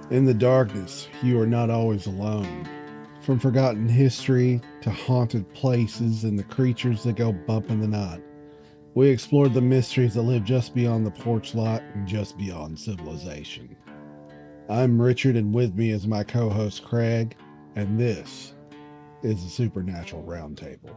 In the darkness, you are not always alone. From forgotten history to haunted places and the creatures that go bump in the night, we explored the mysteries that live just beyond the porch light and just beyond civilization. I'm Richard, and with me is my co host Craig, and this is the Supernatural Roundtable.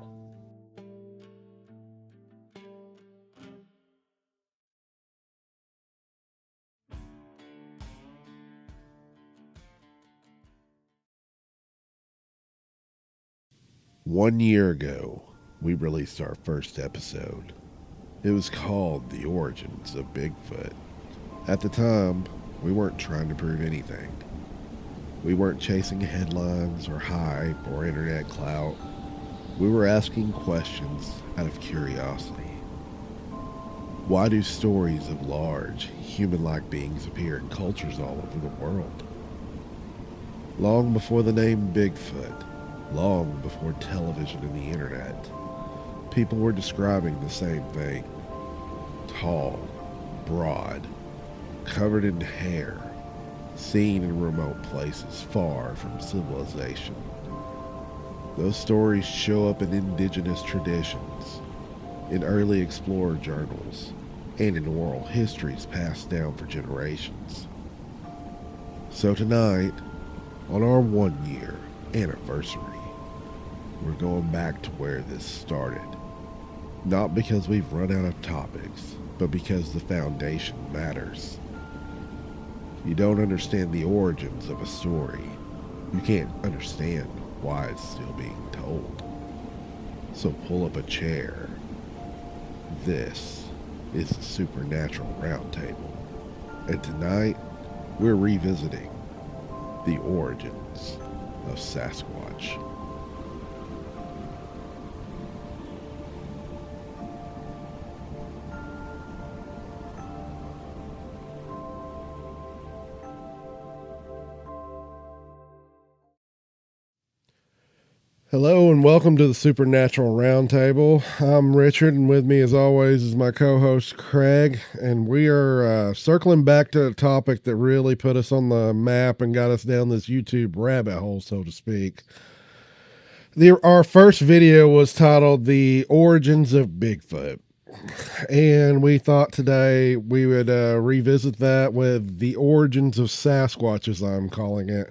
One year ago, we released our first episode. It was called The Origins of Bigfoot. At the time, we weren't trying to prove anything. We weren't chasing headlines or hype or internet clout. We were asking questions out of curiosity. Why do stories of large, human like beings appear in cultures all over the world? Long before the name Bigfoot, long before television and the internet, people were describing the same thing. Tall, broad, covered in hair, seen in remote places far from civilization. Those stories show up in indigenous traditions, in early explorer journals, and in oral histories passed down for generations. So tonight, on our 1 year anniversary, we're going back to where this started. Not because we've run out of topics, but because the foundation matters. You don't understand the origins of a story, you can't understand why it's still being told. So pull up a chair. This is the Supernatural Roundtable. And tonight, we're revisiting the origins of Sasquatch. Hello and welcome to the Supernatural Roundtable. I'm Richard, and with me, as always, is my co-host Craig. And we are circling back to a topic that really put us on the map and got us down this YouTube rabbit hole, so to speak. Our first video was titled "The Origins of Bigfoot," and we thought today we would revisit that with "The Origins of Sasquatch," as I'm calling it,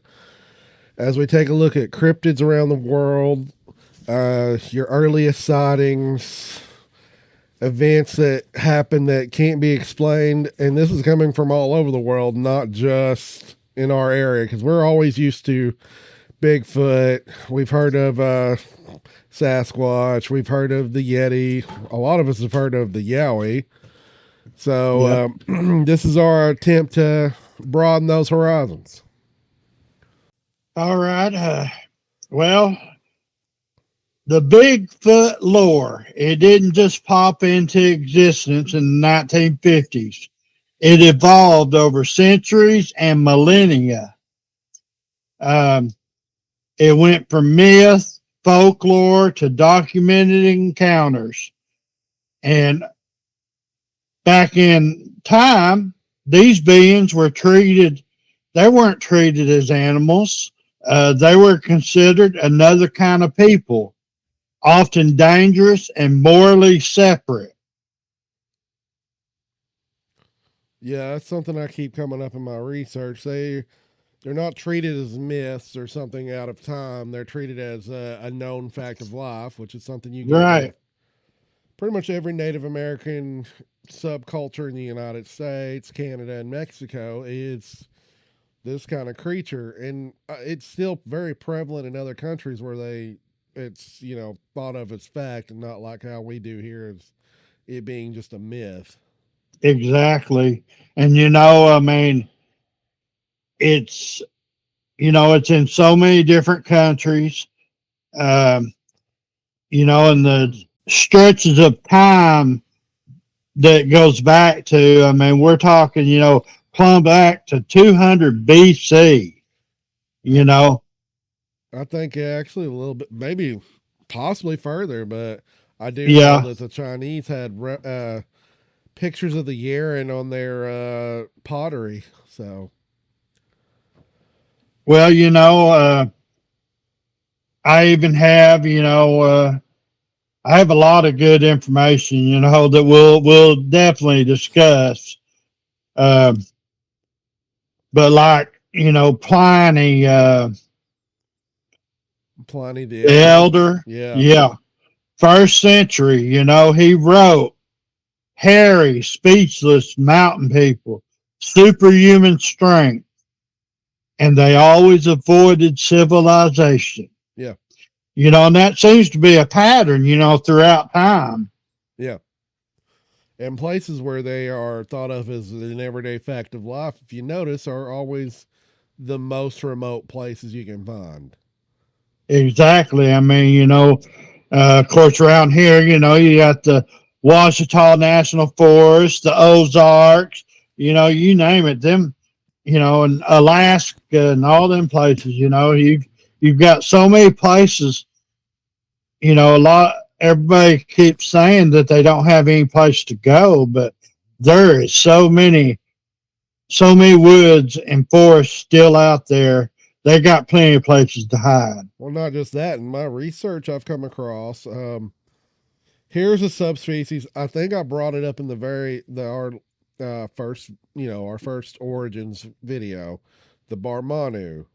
as we take a look at cryptids around the world, your earliest sightings, events that happen that can't be explained. And this is coming from all over the world, not just in our area, because we're always used to Bigfoot. We've heard of Sasquatch. We've heard of the Yeti. A lot of us have heard of the Yowie. So this is our attempt to broaden those horizons. All right. Well, the Bigfoot lore, it didn't just pop into existence in the 1950s. It evolved over centuries and millennia. It went from myth, folklore to documented encounters. And back in time, these beings they weren't treated as animals. They were considered another kind of people, often dangerous and morally separate. Yeah, that's something I keep coming up in my research. They're not treated as myths or something out of time. They're treated as a known fact of life, which is something you get with Right. pretty much every Native American subculture in the United States, Canada, and Mexico is this kind of creature, and it's still very prevalent in other countries where it's thought of as fact and not like how we do here as it being just a myth. Exactly. And I mean, it's it's in so many different countries. Um, and the stretches of time that goes back to, I mean, we're talking, plumb back to 200 BC, you know. I think actually a little bit, maybe possibly further, but I do know Yeah, that the Chinese had pictures of the Yeren on their pottery. So, Well, I even have, I have a lot of good information, that we'll definitely discuss. Um, but like, Pliny, Pliny the the Elder. elder, Yeah. yeah, first century, he wrote hairy, speechless mountain people, superhuman strength, and they always avoided civilization. Yeah. And that seems to be a pattern, throughout time. Yeah. And places where they are thought of as an everyday fact of life, if you notice, are always the most remote places you can find. Exactly. I mean, of course, around here, you got the Washita National Forest, the Ozarks, you name it. Them, and Alaska and all them places. You've got so many places. A lot. Everybody keeps saying that they don't have any place to go, but there is so many woods and forests still out there. They got plenty of places to hide. Well, not just that. In my research, I've come across here's a subspecies. I think I brought it up in our first our first Origins video, the Barmanu,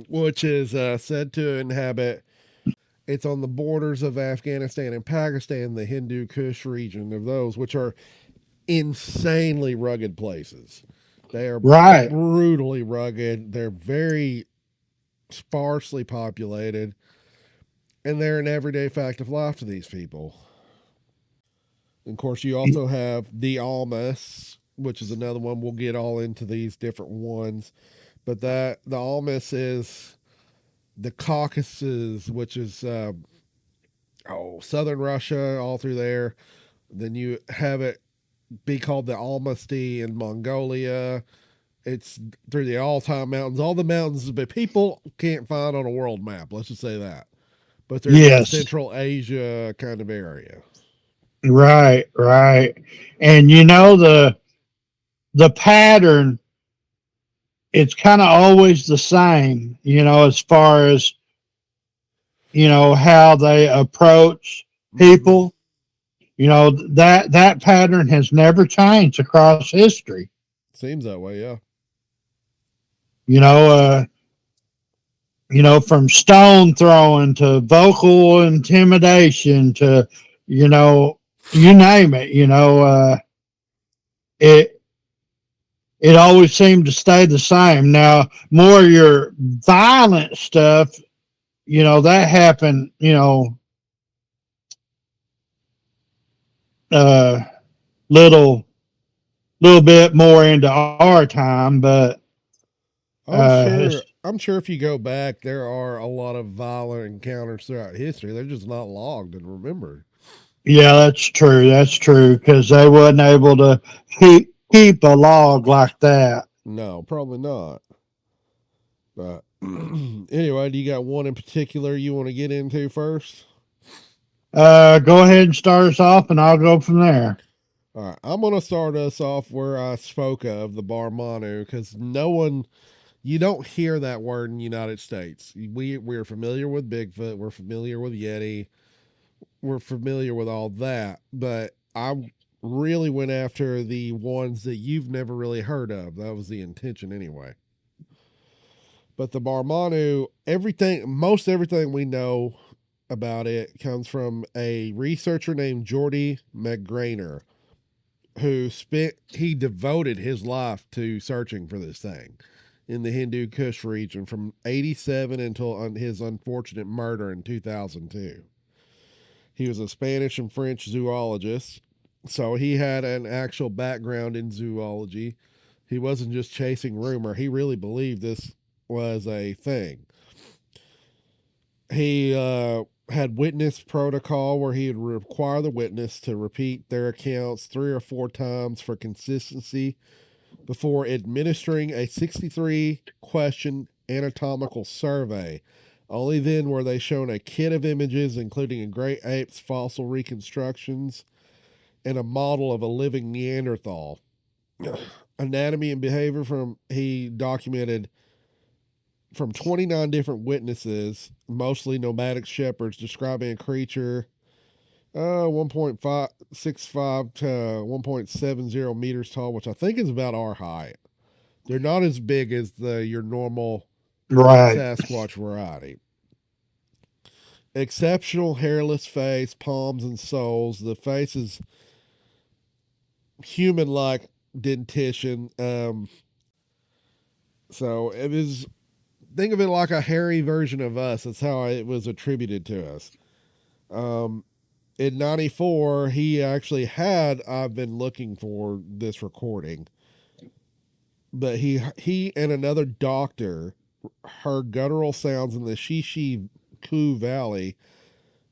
which is said to inhabit. It's on the borders of Afghanistan and Pakistan, the Hindu Kush region of those, which are insanely rugged places. They are Right. brutally rugged. They're very sparsely populated, and they're an everyday fact of life to these people. And of course, you also have the Almas, which is another one. We'll get all into these different ones, but that the Almas is the Caucasus, which is southern Russia, all through there. Then you have it be called the Almasty in Mongolia. It's through the all-time mountains, all the mountains that people can't find on a world map. Let's just say that, but they're in that Yes. Central Asia kind of area. Right. Right. And the pattern, it's kind of always the same, as far as, how they approach Mm-hmm. people. That pattern has never changed across history. Seems that way, yeah. You know, uh, from stone throwing to vocal intimidation to, you know, you name it. It it always seemed to stay the same. Now, more your violent stuff, that happened, uh, little little bit more into our time, but I'm it's, sure. I'm sure if you go back, there are a lot of violent encounters throughout history. They're just not logged and remembered. yeah, that's true. That's true because they wasn't able to keep a log like that. No, probably not. But anyway, do you got one in particular you want to get into first? Go ahead and start us off, and I'll go from there. All right, I'm going to start us off where I spoke of the Barmanu because no one, you don't hear that word in the United States. We're familiar with Bigfoot, we're familiar with Yeti, we're familiar with all that, but I really went after the ones that you've never really heard of. That was the intention anyway. But the Barmanu, most everything we know about it comes from a researcher named Jordy McGrainer, he devoted his life to searching for this thing in the Hindu Kush region from 87 until his unfortunate murder in 2002. He was a Spanish and French zoologist, so he had an actual background in zoology. He wasn't just chasing rumor, he really believed this was a thing. He had witness protocol where he would require the witness to repeat their accounts 3 or 4 times for consistency before administering a 63 question anatomical survey. Only then were they shown a kit of images, including a great ape's fossil reconstructions and a model of a living Neanderthal. Anatomy and behavior from he documented from 29 different witnesses, mostly nomadic shepherds, describing a creature 1.65 to 1.70 meters tall, which I think is about our height. They're not as big as your normal Right. Sasquatch variety. Exceptional hairless face, palms and soles. The face is human like dentition. So it is, think of it like a hairy version of us. That's how it was attributed to us. In 94, he actually had, I've been looking for this recording, but he and another doctor heard guttural sounds in the Shishiku Valley.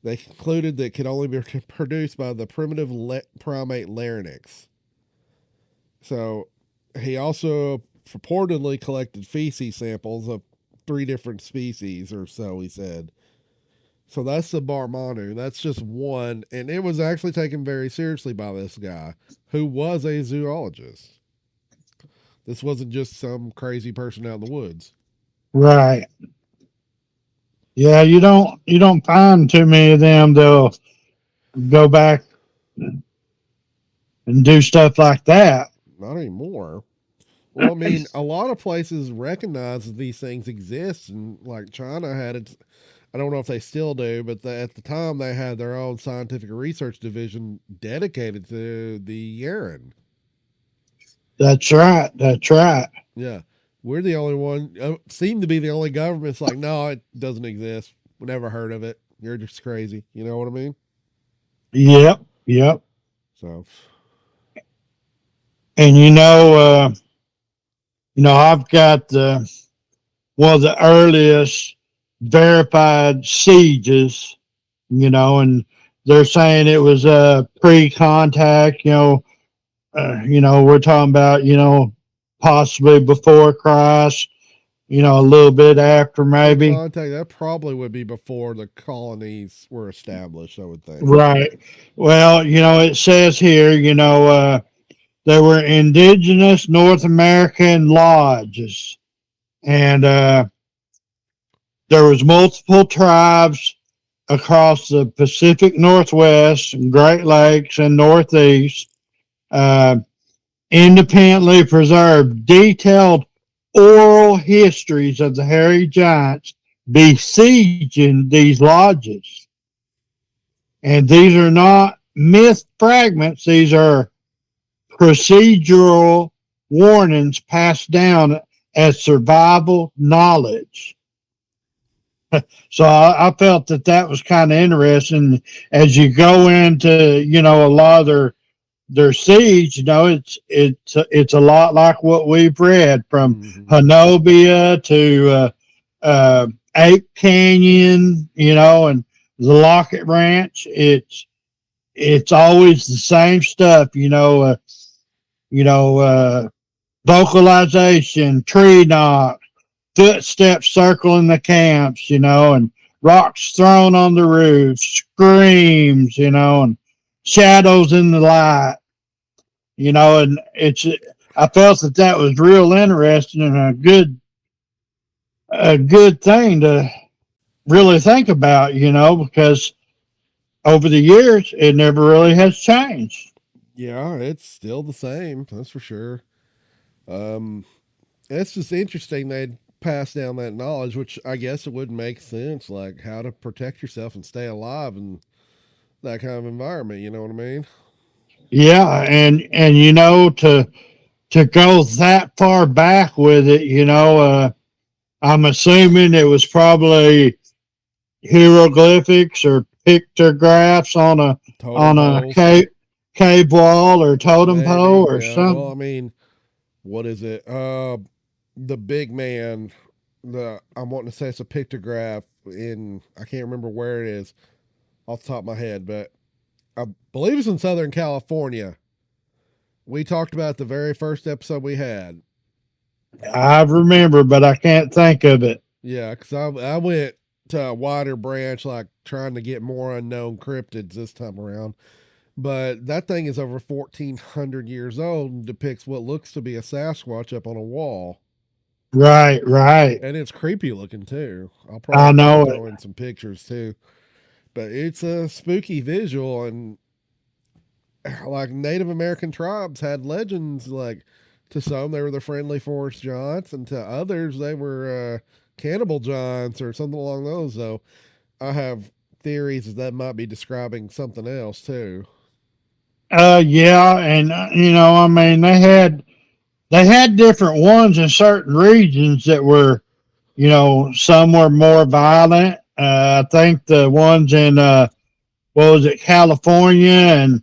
They concluded that it could only be produced by the primitive primate larynx. So he also purportedly collected feces samples of 3 different species or so, he said. So that's the Barmanu. That's just one. And it was actually taken very seriously by this guy who was a zoologist. This wasn't just some crazy person out in the woods. Right. Yeah, you don't find too many of them. They'll go back and do stuff like that. Not anymore. Well, I mean, a lot of places recognize that these things exist, and like China had it. I don't know if they still do, but at the time they had their own scientific research division dedicated to the Yeren. That's right. That's right. Yeah, we're the only one. Seem to be the only government's like, no, it doesn't exist. We never heard of it. You're just crazy. You know what I mean? Yep. Yep. So, And I've got one of the earliest verified sieges. And they're saying it was pre-contact. We're talking about possibly before Christ. A little bit after maybe. pre-contact, that probably would be before the colonies were established. I would think. Right. Well, it says here, there were indigenous North American lodges, and there was multiple tribes across the Pacific Northwest, and Great Lakes, and Northeast, uh, independently preserved detailed oral histories of the hairy giants besieging these lodges. And these are not myth fragments, these are procedural warnings passed down as survival knowledge. So I felt that was kind of interesting as you go into a lot of their siege. It's a lot like what we've read from Mm-hmm. Hanobia to Ape Canyon, and the Lockett Ranch. It's always the same stuff, vocalization, tree knock, footsteps circling the camps, and rocks thrown on the roof, screams, and shadows in the light, and I felt that was real interesting and a good thing to really think about, because over the years it never really has changed. Yeah, it's still the same. That's for sure. Um, it's just interesting they'd pass down that knowledge, which I guess it would make sense, like how to protect yourself and stay alive in that kind of environment. You know what I mean? Yeah, and to go that far back with it, I'm assuming it was probably hieroglyphics or pictographs on a Totem on a poles, cave wall or totem maybe. pole or Yeah. Well, I something. mean, what is it? The big man. I'm wanting to say it's a pictograph in, I can't remember where it is off the top of my head, but I believe it's in Southern California. We talked about the very first episode we had. I remember, but I can't think of it. Yeah, because I went to a wider branch, like trying to get more unknown cryptids this time around. But that thing is over 1,400 years old and depicts what looks to be a Sasquatch up on a wall. Right, right. And it's creepy looking too. I'll I probably know it. throw in some pictures too. But it's a spooky visual, and like Native American tribes had legends. Like to some, they were the friendly forest giants, and to others, they were cannibal giants or something along those. So I have theories that might be describing something else too. Yeah, and I mean, they had different ones in certain regions that were, some were more violent. I think the ones in what was it, California and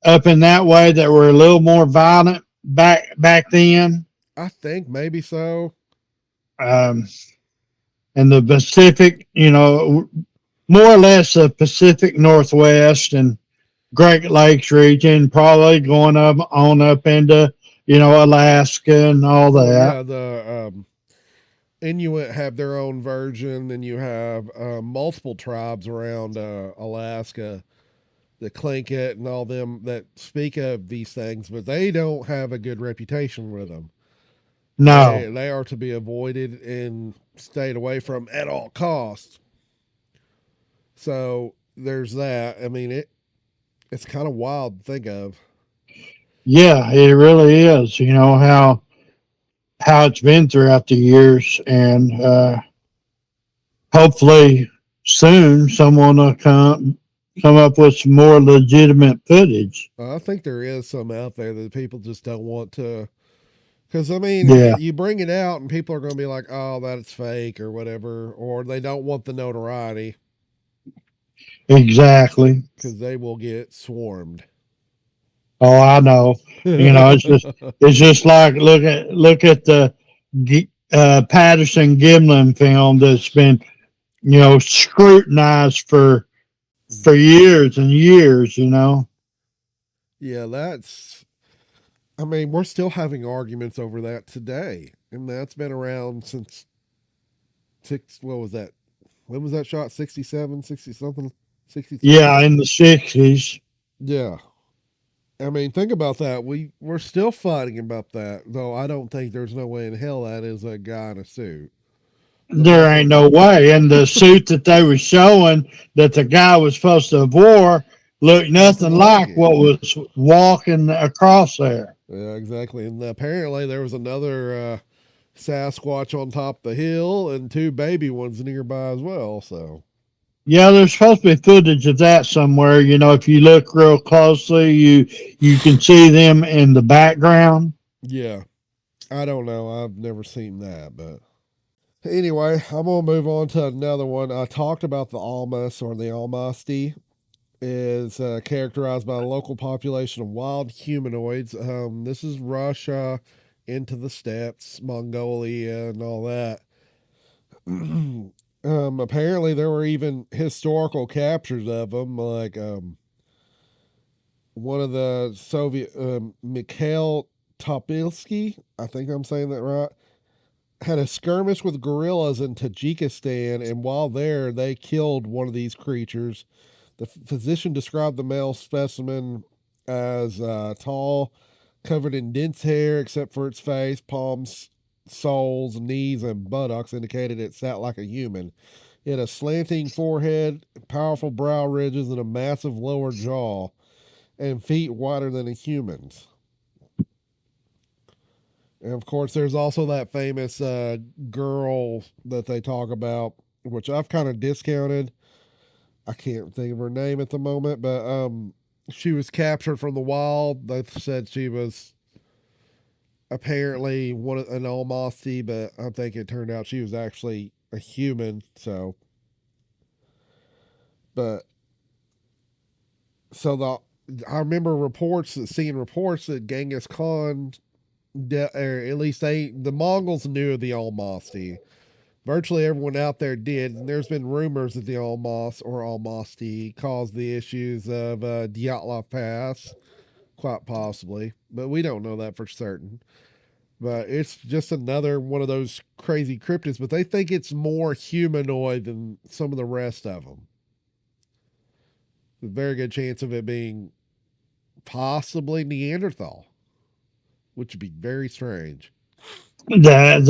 up in that way that were a little more violent back then. I think maybe so. Um, and the Pacific, more or less the Pacific Northwest and Great Lakes region, probably going up on up into Alaska and all Well, that. yeah, the Inuit have their own version, and you have multiple tribes around Alaska, the Tlingit and all them that speak of these things, but they don't have a good reputation with them. No, They are to be avoided and stayed away from at all costs. So there's that. I mean, it's kind of wild to think of. yeah, it really is. You know how it's been throughout the years, and hopefully soon someone will come up with some more legitimate footage. I think there is some out there that people just don't want to. Because, I mean, Yeah, you bring it out and people are going to be like, oh, that's fake or whatever, or they don't want the notoriety exactly. because they will get swarmed. Oh, I know. It's just like look at the Patterson Gimlin film that's been scrutinized for years and years. Yeah, that's. I mean, we're still having arguments over that today. And that's been around since what was that? When was that shot? 67, 60 something? 63? Yeah, in the '60s. Yeah. I mean, think about that. We're still fighting about that, though I don't think there's no way in hell that is a guy in a suit. But There also, ain't no way. And the suit that they were showing that the guy was supposed to have wore looked nothing nothing like like it. what was walking across there. Yeah, exactly. And apparently there was another Sasquatch on top of the hill and two baby ones nearby as well. So, Yeah, there's supposed to be footage of that somewhere. If you look real closely, you can see them in the background. yeah, I don't know. I've never seen that, but anyway, I'm gonna move on to another one. I talked about the Almas or the Almasti is characterized by a local population of wild humanoids. This is Russia into the steppes, Mongolia, and all that. Apparently, there were even historical captures of them, like one of the Soviet, Mikhail Topilsky, I think I'm saying that right, had a skirmish with guerrillas in Tajikistan, and while there, they killed one of these creatures. The physician described the male specimen as tall, covered in dense hair except for its face, palms, soles, knees, and buttocks indicated it sat like a human. It had a slanting forehead, powerful brow ridges, and a massive lower jaw, and feet wider than a human's. And of course, there's also that famous girl that they talk about, which I've kind of discounted. I can't think of her name at the moment, but she was captured from the wild. They said she was apparently an Almasti, but I think it turned out she was actually a human. So, but so the I remember seeing reports that Genghis Khan, or at least the Mongols knew of the Almasti. Virtually everyone out there did, and there's been rumors that the Almas or Almasti caused the issues of Dyatlov Pass, quite possibly, but we don't know that for certain. But it's just another one of those crazy cryptids, but they think it's more humanoid than some of the rest of them. There's a very good chance of it being possibly Neanderthal, which would be very strange. There'd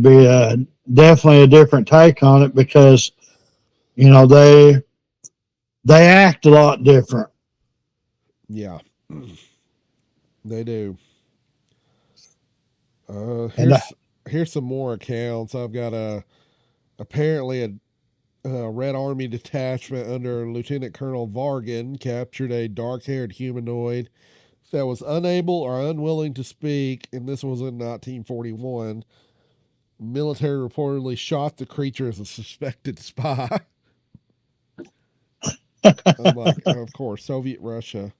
be definitely a different take on it because you know they act a lot different. Yeah, they do. And Here's some more accounts. I've got apparently a Red Army detachment under Lieutenant Colonel Vargan captured a dark-haired humanoid that was unable or unwilling to speak, and this was in 1941. Military reportedly shot the creature as a suspected spy. I'm like, of course, Soviet Russia.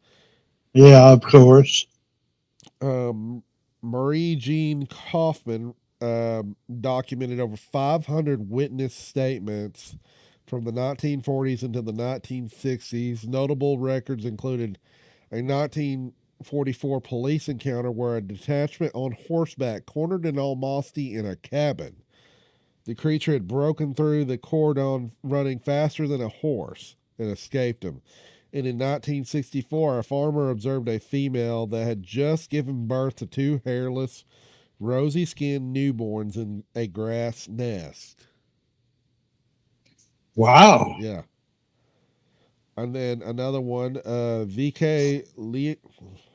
yeah, of course. Marie Jean Kaufman documented over 500 witness statements from the 1940s into the 1960s. Notable records included a 1944 police encounter where a detachment on horseback cornered an almasti in a cabin. The creature had broken through the cordon running faster than a horse and escaped him. And in 1964, a farmer observed a female that had just given birth to two hairless, rosy skinned newborns in a grass nest. Wow. Yeah. And then another one, VK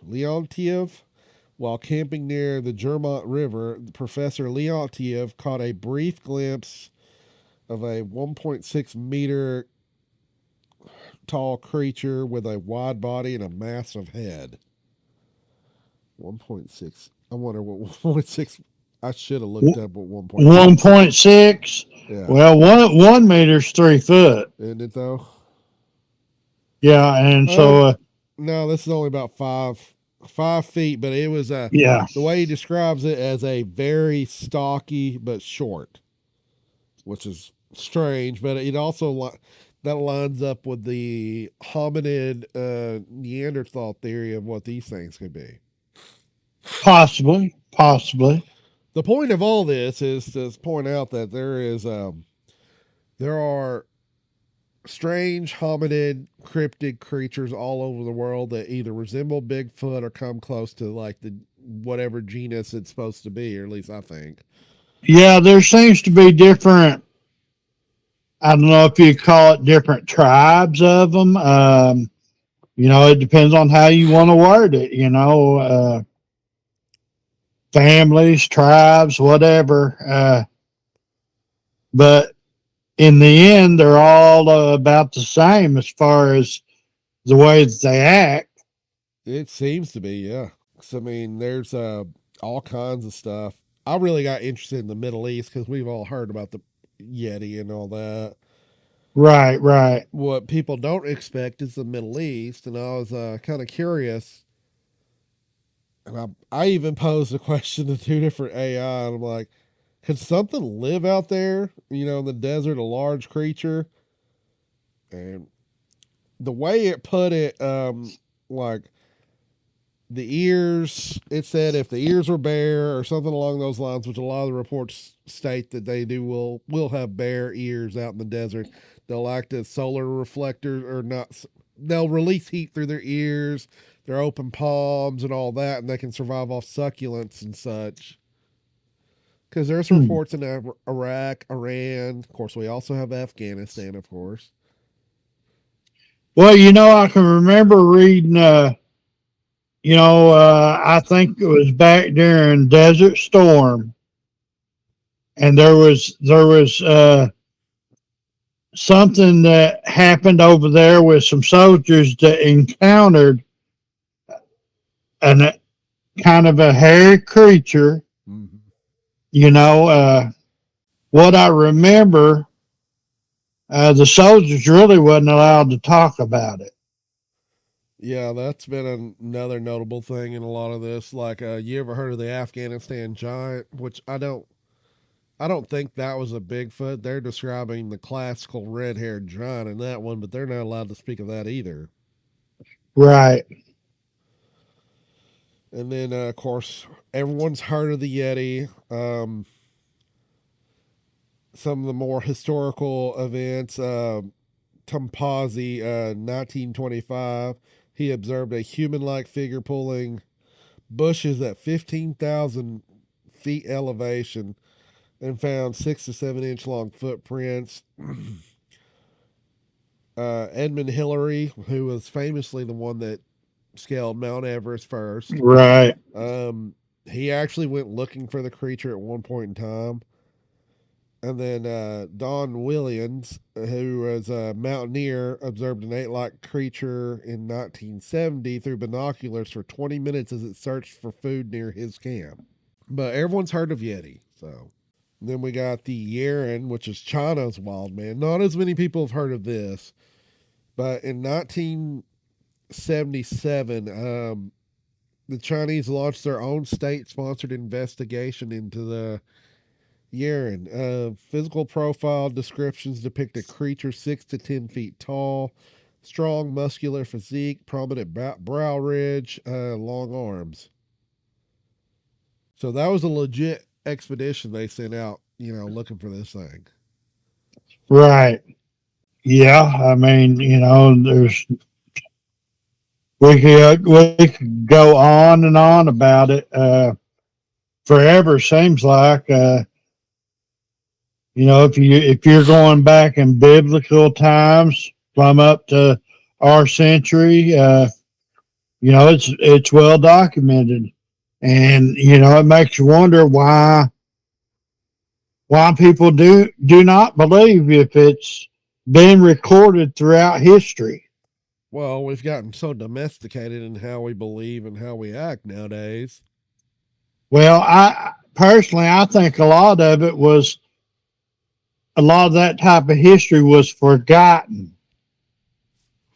Leontiev, while camping near the Jermont River, Professor Leontiev caught a brief glimpse of a 1.6 meter tall creature with a wide body and a massive head. 1.6. I wonder what 1.6. I should have looked up what 1.6. 1.6. Yeah. Well, 1 meter's 3 foot. Isn't it though? Yeah, and Um, so no, this is only about 5 feet, but it was yeah, the way he describes it as a very stocky but short, which is strange, but it also that lines up with the hominid Neanderthal theory of what these things could be. possibly. The point of all this is to point out that there are strange hominid cryptid creatures all over the world that either resemble Bigfoot or come close to like the whatever genus it's supposed to be, or at least I think. Yeah, there seems to be different. I don't know if you call it different tribes of them. It depends on how you want to word it. Families, tribes, whatever. But in the end, they're all about the same as far as the way that they act. It seems to be, yeah. So, I mean, there's all kinds of stuff. I really got interested in the Middle East because we've all heard about the Yeti and all that. Right, right. What people don't expect is the Middle East, and I was kind of curious. And I even posed a question to two different AI, and I'm like, could something live out there, in the desert, a large creature? And the way it put it, like the ears, it said if the ears were bare or something along those lines, which a lot of the reports state that they will have bare ears out in the desert. They'll act as solar reflectors or not. They'll release heat through their ears, their open palms, and all that, and they can survive off succulents and such. Because there's Hmm. reports in Iraq, Iran. Of course, we also have Afghanistan, of course. Well, I can remember reading. I think it was back during Desert Storm, and there was something that happened over there with some soldiers that encountered an kind of a hairy creature. Mm-hmm. You know, what I remember, the soldiers really wasn't allowed to talk about it. Yeah, that's been another notable thing in a lot of this. Like, you ever heard of the Afghanistan giant? Which I don't think that was a Bigfoot. They're describing the classical red-haired giant in that one, but they're not allowed to speak of that either. Right. And then, of course, everyone's heard of the Yeti. Some of the more historical events. Tumpazi, 1925, he observed a human-like figure pulling bushes at 15,000 feet elevation and found 6 to 7 inch long footprints. Edmund Hillary, who was famously the one that scaled Mount Everest first, Right. um, he actually went looking for the creature at one point in time. And then Don Williams, who was a mountaineer, observed an ape-like creature in 1970 through binoculars for 20 minutes as it searched for food near his camp. But everyone's heard of Yeti, so. Then we got the Yeren, which is China's wild man. Not as many people have heard of this, but in 1977, the Chinese launched their own state-sponsored investigation into the Yeren. Physical profile descriptions depict a creature 6 to 10 feet tall, strong muscular physique, prominent brow ridge, long arms. So that was a legit expedition they sent out, looking for this thing. Right. Yeah. I mean, there's we could go on and on about it forever. Seems like if you're going back in biblical times, from up to our century, it's well documented, and it makes you wonder why people do not believe if it's been recorded throughout history. Well, we've gotten so domesticated in how we believe and how we act nowadays. Well, I think a lot of that type of history was forgotten.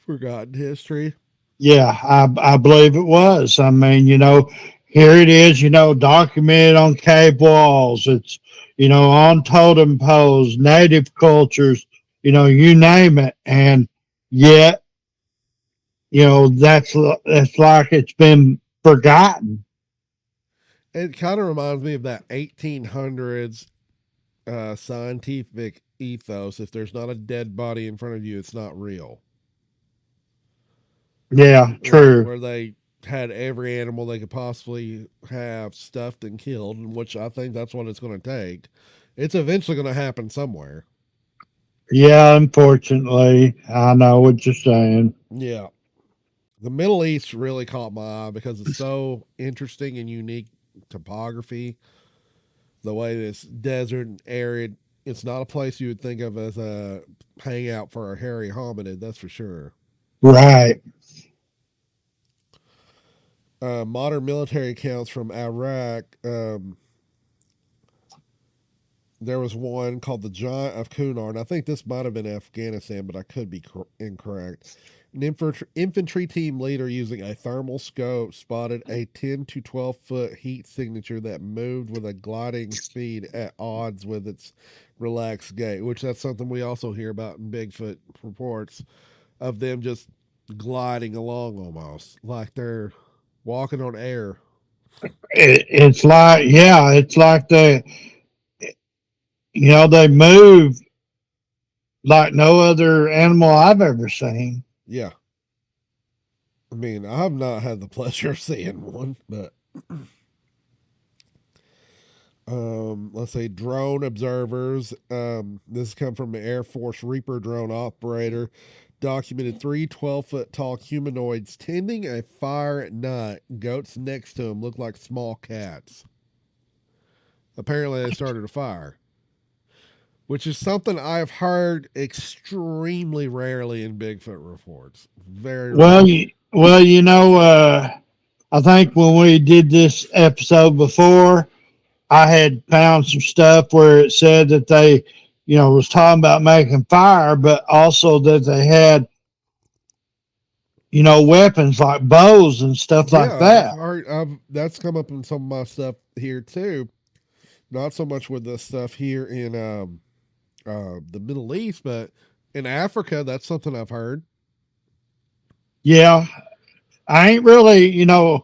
Forgotten history. Yeah, I believe it was. I mean, here it is, documented on cave walls. It's, on totem poles, native cultures, you name it. And yet, that's like it's been forgotten. It kind of reminds me of that 1800s scientific ethos. If there's not a dead body in front of you, it's not real. Yeah, Like true. where they had every animal they could possibly have stuffed and killed, which I think that's what it's going to take. It's eventually going to happen somewhere. Yeah, unfortunately, I know what you're saying. Yeah. The Middle East really caught my eye because it's so interesting and unique topography. The way this desert and arid, it's not a place you would think of as a hangout for a hairy hominid, that's for sure. Right. Modern military accounts from Iraq. There was one called the Giant of Kunar, and I think this might have been Afghanistan, but I could be incorrect. An infantry team leader using a thermal scope spotted a 10 to 12 foot heat signature that moved with a gliding speed at odds with its relaxed gait, which that's something we also hear about in Bigfoot reports of them just gliding along almost like they're walking on air. It's like, yeah, it's like they move like no other animal I've ever seen. Yeah. I mean, I've not had the pleasure of seeing one, but let's say drone observers. This come from an Air Force Reaper drone operator. Documented 3 12-foot tall humanoids tending a fire at night. Goats next to them look like small cats. Apparently, they started a fire, which is something I've heard extremely rarely in Bigfoot reports. Very Well, rarely. I think when we did this episode before, I had found some stuff where it said that they, was talking about making fire, but also that they had, weapons like bows and stuff like Yeah, I've that. heard. That's come up in some of my stuff here too. Not so much with the stuff here in the Middle East, but in Africa, that's something I've heard. Yeah, I ain't really, I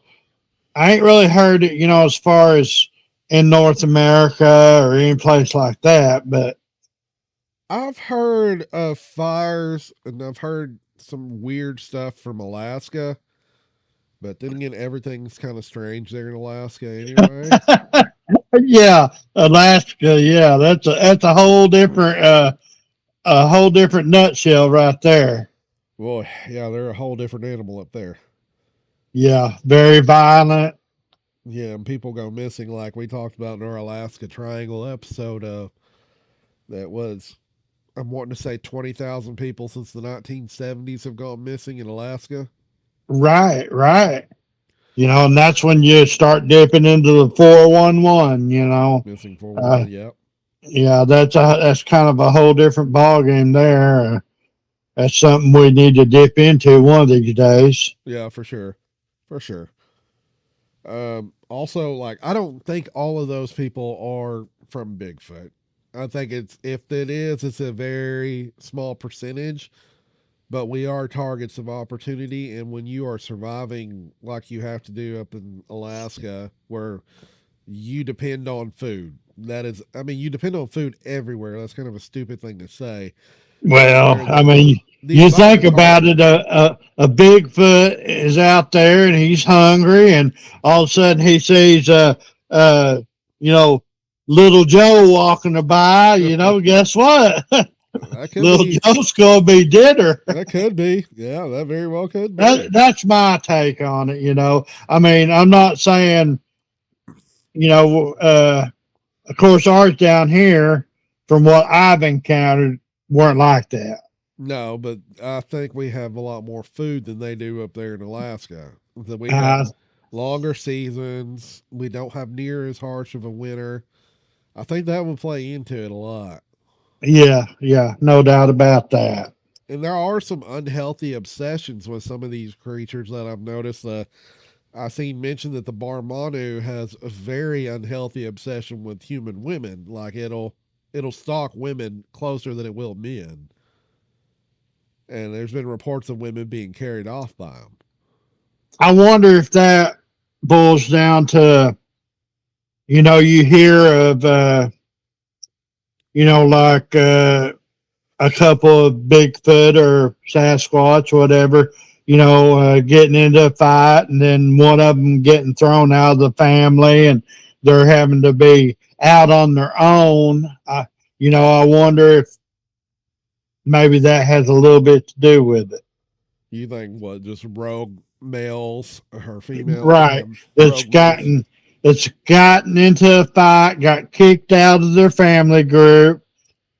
ain't really heard it, as far as in North America or any place like that. But I've heard of fires and I've heard some weird stuff from Alaska, but then again, everything's kind of strange there in Alaska anyway. Yeah, Alaska. Yeah, that's a whole different nutshell right there. Boy, yeah, they're a whole different animal up there. Yeah, very violent. Yeah, and people go missing like we talked about in our Alaska Triangle episode. That was I'm wanting to say 20,000 people since the 1970s have gone missing in Alaska. Right, right. And that's when you start dipping into the 411. Missing Uh, 411. Yep. yeah, that's kind of a whole different ball game there. That's something we need to dip into one of these days. Yeah, for sure. For sure. Also, like, I don't think all of those people are from Bigfoot. I think it's, if it is, it's a very small percentage, but we are targets of opportunity. And when you are surviving like you have to do up in Alaska, where you depend on food, that is, I mean, you depend on food everywhere. That's kind of a stupid thing to say, Well, where I mean, the you think environment's about it, hostile. a Bigfoot is out there and he's hungry, and all of a sudden he sees uh, you know, little Joe walking by. Guess what? That could Little be. Joe's gonna be dinner. That could be. Yeah, that very well could be. That's my take on it. I mean, I'm not saying you know. Of course, ours down here, from what I've encountered, weren't like that. No, but I think we have a lot more food than they do up there in Alaska. That we have Uh, longer seasons. We don't have near as harsh of a winter. I think that would play into it a lot. yeah, yeah, no doubt about that. And there are some unhealthy obsessions with some of these creatures that I've noticed. I've seen mentioned that the Barmanu has a very unhealthy obsession with human women. Like it'll stalk women closer than it will men. And there's been reports of women being carried off by them. I wonder if that boils down to, you hear of, like a couple of Bigfoot or Sasquatch, whatever, getting into a fight, and then one of them getting thrown out of the family, and they're having to be out on their own. I wonder if maybe that has a little bit to do with it. You think what? Just rogue males or female? Right. It's Rogue males. gotten it's gotten into a fight, got kicked out of their family group,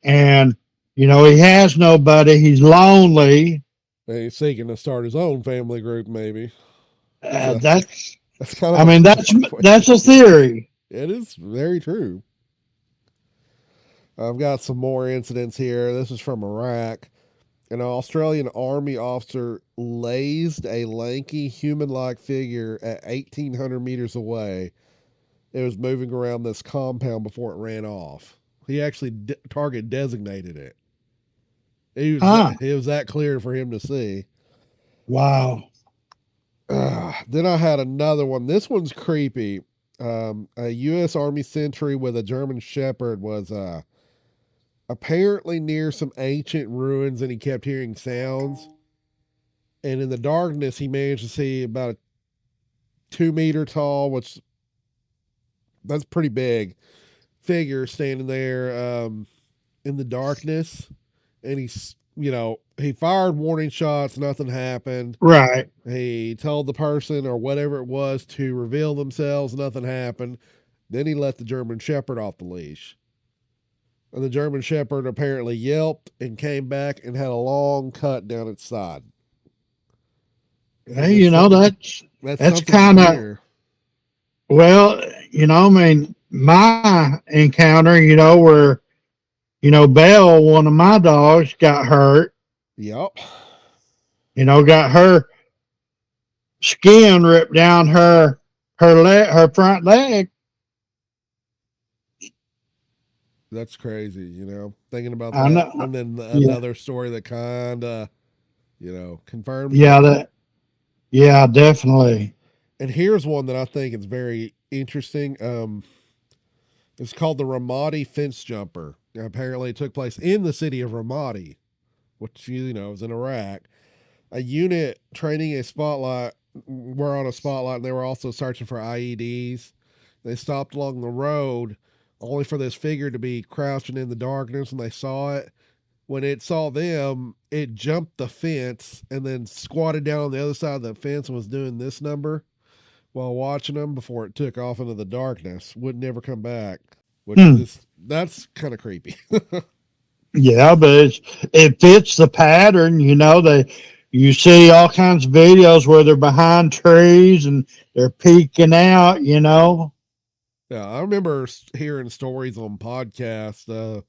and he has nobody. He's lonely. And he's seeking to start his own family group. Maybe that's a That's that's kind of I a mean dark way to that's a look at it. theory. It is very true. I've got some more incidents here. This is from Iraq. An Australian army officer lased a lanky human-like figure at 1,800 meters away. It was moving around this compound before it ran off. He actually target designated it. Huh. It was that clear for him to see. Wow. Then I had another one. This one's creepy. A U.S. Army sentry with a German Shepherd was apparently near some ancient ruins, and he kept hearing sounds. And in the darkness, he managed to see about a 2 meter tall, which that's pretty big, figure standing there in the darkness. And he fired warning shots. Nothing happened. Right. He told the person or whatever it was to reveal themselves. Nothing happened. Then he let the German Shepherd off the leash. And the German Shepherd apparently yelped and came back and had a long cut down its side. And Hey, that's that's something kind of rare. well, I mean, my encounter, where Belle, one of my dogs, got hurt. Yep. Got her skin ripped down her front leg. That's crazy, thinking about I that. know. And then Yeah, another story that kind of, confirms it. yeah, yeah, definitely. And here's one that I think is very interesting. It's called the Ramadi fence jumper. Apparently, it took place in the city of Ramadi, which is in Iraq. A unit training a spotlight were on a spotlight, and they were also searching for IEDs. They stopped along the road only for this figure to be crouching in the darkness, and they saw it. When it saw them, it jumped the fence and then squatted down on the other side of the fence and was doing this number while watching them before it took off into the darkness. Would never come back, which is Hmm. just, that's kind of creepy. Yeah, but it fits the pattern. You see all kinds of videos where they're behind trees and they're peeking out. Yeah, I remember hearing stories on podcasts,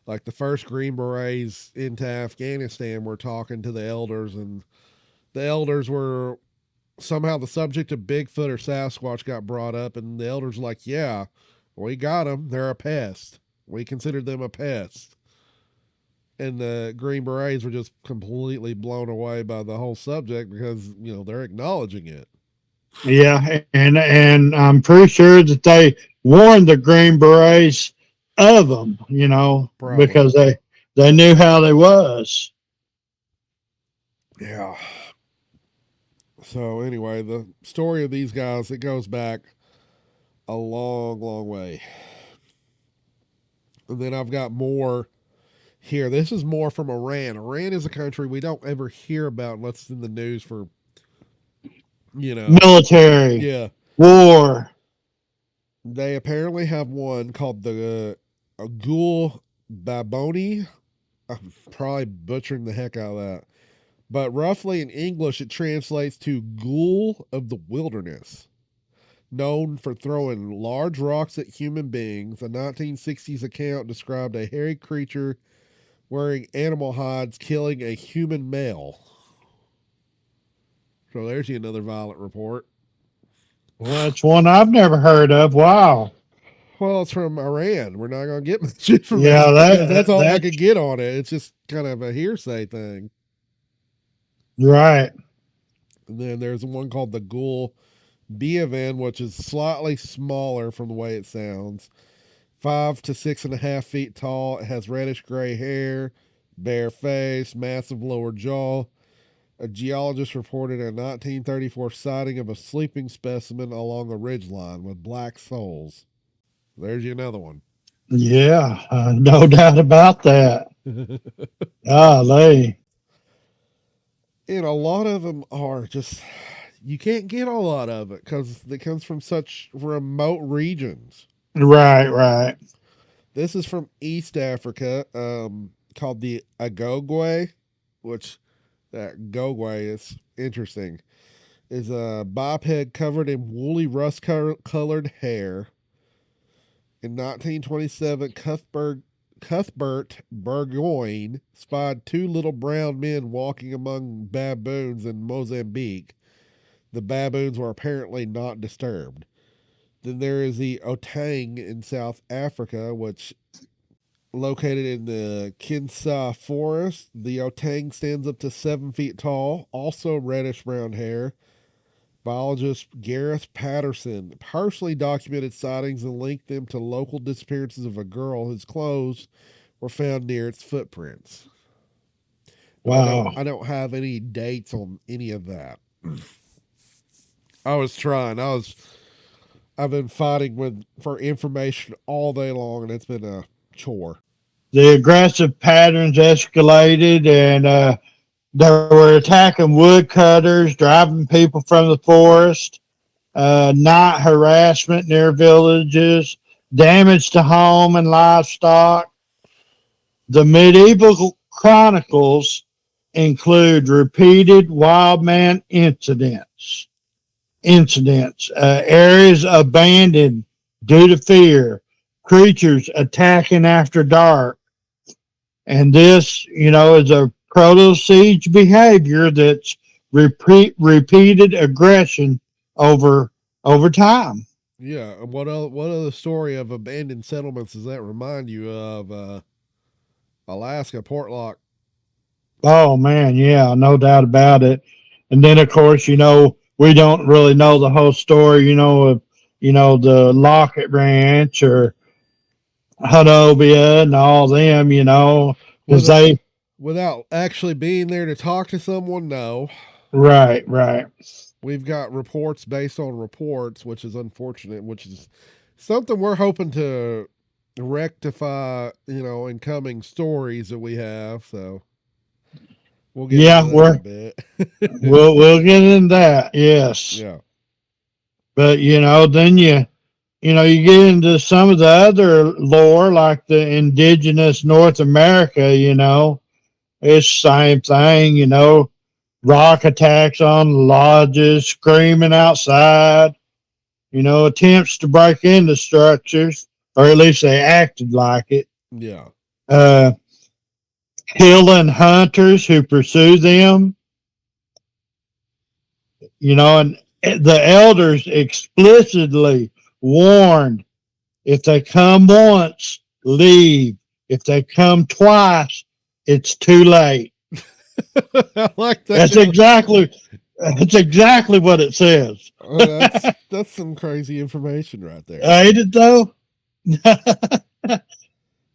like the first Green Berets into Afghanistan were talking to the elders, and the elders were somehow the subject of Bigfoot or Sasquatch got brought up, and the elders were like, "Yeah, we got them. They're a pest. We considered them a pest." And the Green Berets were just completely blown away by the whole subject because they're acknowledging it. Yeah, and I'm pretty sure that they warned the Green Berets of them. Probably. Because they knew how they was. Yeah. So anyway, the story of these guys, it goes back a long, long way. And then I've got more here. This is more from Iran. Iran is a country we don't ever hear about unless it's in the news for, you know, Military, yeah. war. They apparently have one called the Ghoul Baboni. I'm probably butchering the heck out of that. But roughly in English, it translates to Ghoul of the Wilderness. Known for throwing large rocks at human beings, a 1960s account described a hairy creature wearing animal hides killing a human male. So there's you another violent report. Well, that's one I've never heard of. Wow. Well, it's from Iran. We're not going to get much information Yeah, because that's all I that's could get on it. It's just kind of a hearsay thing. right. And then there's one called the Ghoul Biavan, which is slightly smaller from the way it sounds. 5 to 6.5 feet tall. It has reddish gray hair, bare face, massive lower jaw. A geologist reported a 1934 sighting of a sleeping specimen along a ridgeline with black soles. There's you another one. Yeah, no doubt about that. Golly. And a lot of them are just, you can't get a lot of it because it comes from such remote regions. Right, right. This is from East Africa, called the Agogwe, which that Gogwe is interesting. Is a biped covered in woolly rust colored hair. In 1927, Cuthbert Burgoyne spied two little brown men walking among baboons in Mozambique. The baboons were apparently not disturbed. Then there is the Otang in South Africa, which located in the Kinsa forest. The Otang stands up to 7 feet tall, also reddish brown hair. Biologist Gareth Patterson personally documented sightings and linked them to local disappearances of a girl whose clothes were found near its footprints. But Wow. I don't have any dates on any of that. I was trying. I've been fighting with for information all day long, and it's been a chore. The aggressive patterns escalated, and they were attacking woodcutters, driving people from the forest, night harassment near villages, damage to home and livestock. The medieval chronicles include repeated wildman incidents, areas abandoned due to fear, creatures attacking after dark, and this, is a proto siege behavior that's repeated aggression over over time. Yeah, and what other story of abandoned settlements does that remind you of? Alaska, Portlock. Oh man, yeah, no doubt about it. And then of course, we don't really know the whole story, of the Lockett Ranch or Hunovia and all them, because With they without actually being there to talk to someone, no. Right, right. We've got reports based on reports, which is unfortunate, which is something we're hoping to rectify, in coming stories that we have. So we'll get into Yeah, that in a bit. we'll get in that. Yes. Yeah. But then you get into some of the other lore, like the indigenous North America. It's same thing. Rock attacks on lodges, screaming outside. Attempts to break into structures, or at least they acted like it. Yeah. Uh, Killing hunters who pursue them. And the elders explicitly warned, if they come once, leave. If they come twice, it's too late. I like That's that. exactly that's exactly what it says. Oh, that's some crazy information right there. Ain't it though?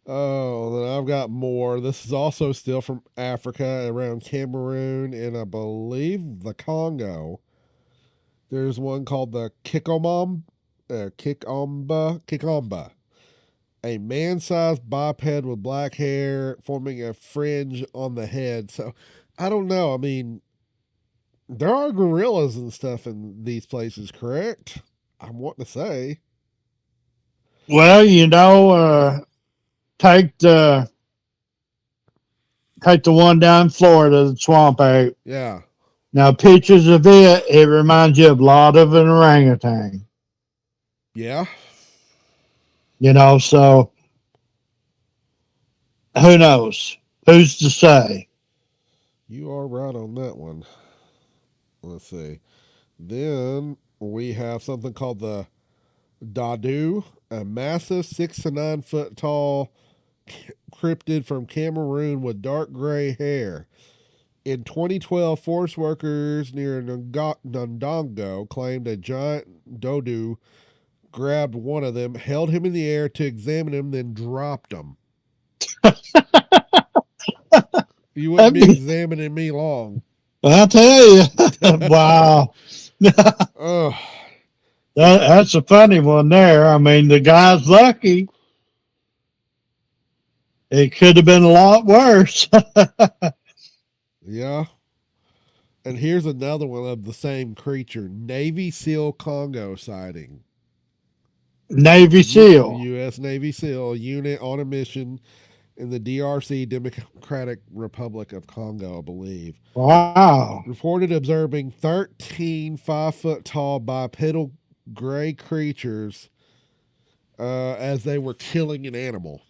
Oh, then I've got more. This is also still from Africa, around Cameroon, and I believe the Congo. There's one called the Kikomba, a man-sized biped with black hair forming a fringe on the head. So, I don't know. I mean, there are gorillas and stuff in these places, correct? I want to say. Well, take the take the one down in Florida, the swamp ape. Yeah. Now, pictures of it reminds you a lot of an orangutan. Yeah. So who knows? Who's to say? You are right on that one. Let's see. Then we have something called the Dadu, a massive 6 to 9 foot tall cryptid from Cameroon with dark gray hair. In 2012, forest workers near Ndongo claimed a giant dodo grabbed one of them, held him in the air to examine him, then dropped him. You wouldn't be examining me long. I'll tell you. Wow. Oh, That's a funny one there. I mean, the guy's lucky. It could have been a lot worse. yeah. And here's another one of the same creature, Navy SEAL Congo sighting. Navy SEAL. U.S. Navy SEAL unit on a mission in the DRC, Democratic Republic of Congo, I believe. Wow. Reported observing 13 5 foot tall bipedal gray creatures as they were killing an animal.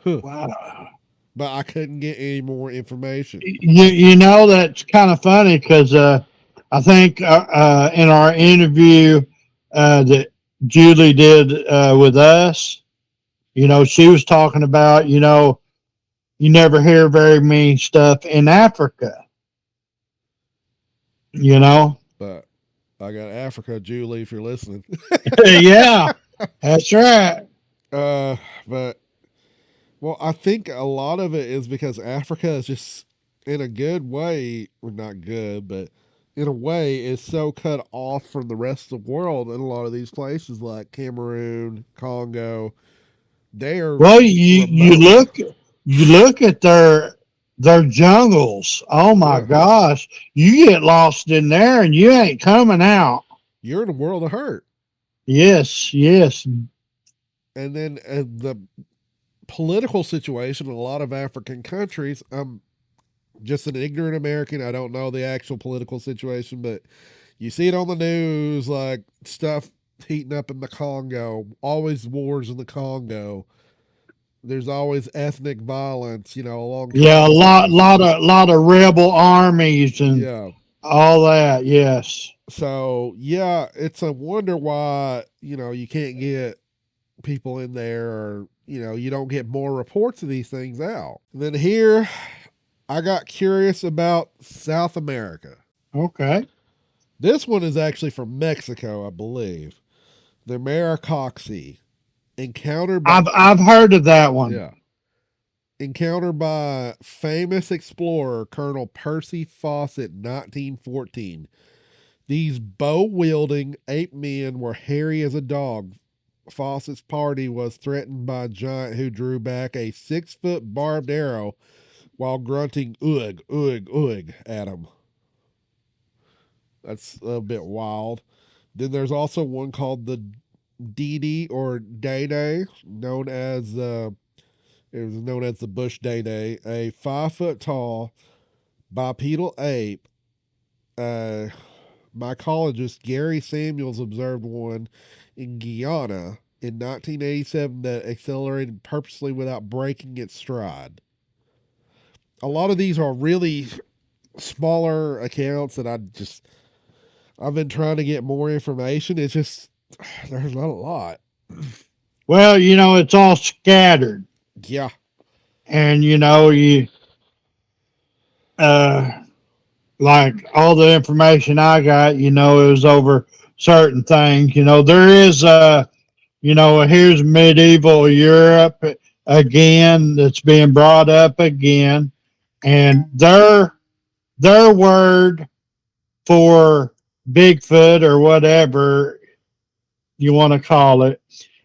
Huh. Wow. But I couldn't get any more information. That's kind of funny because I think in our interview that Julie did with us, she was talking about, you never hear very many stuff in Africa, But I got Africa, Julie, if you're listening. Yeah, that's right. But well, I think a lot of it is because Africa is just in a good way, or not good, but in a way is so cut off from the rest of the world in a lot of these places like Cameroon, Congo. They are Well, you remote. look at their jungles. Oh my Yeah. gosh, you get lost in there and you ain't coming out. You're in a world of hurt. Yes, yes. And then the political situation in a lot of African countries, I'm just an ignorant American. I don't know the actual political situation, but you see it on the news, like stuff heating up in the Congo, always wars in the Congo. There's always ethnic violence, along Yeah, a tribal lot, lines. lot of rebel armies and Yeah. all that. Yes. So, yeah, it's a wonder why, you can't get people in there, or, you don't get more reports of these things out. And then here, I got curious about South America. Okay. This one is actually from Mexico, I believe. The Maricoxi encountered by I've heard of that one. yeah, encountered by famous explorer Colonel Percy Fawcett in 1914. These bow-wielding ape men were hairy as a dog. Fawcett's party was threatened by a giant who drew back a 6-foot barbed arrow while grunting "ugh, ugh, ugh" at him. That's a bit wild. Then there's also one called the Dee or Day Day, it was known as the Bush Day Day, a 5-foot tall bipedal ape. Mycologist Gary Samuels observed one in Guyana in 1987 that accelerated purposely without breaking its stride. A lot of these are really smaller accounts that I've been trying to get more information. It's just there's not a lot. Well, it's all scattered. Yeah. And, uh, like all the information I got, it was over certain things. There is, here's medieval Europe again that's being brought up again. And their word for Bigfoot or whatever you want to call it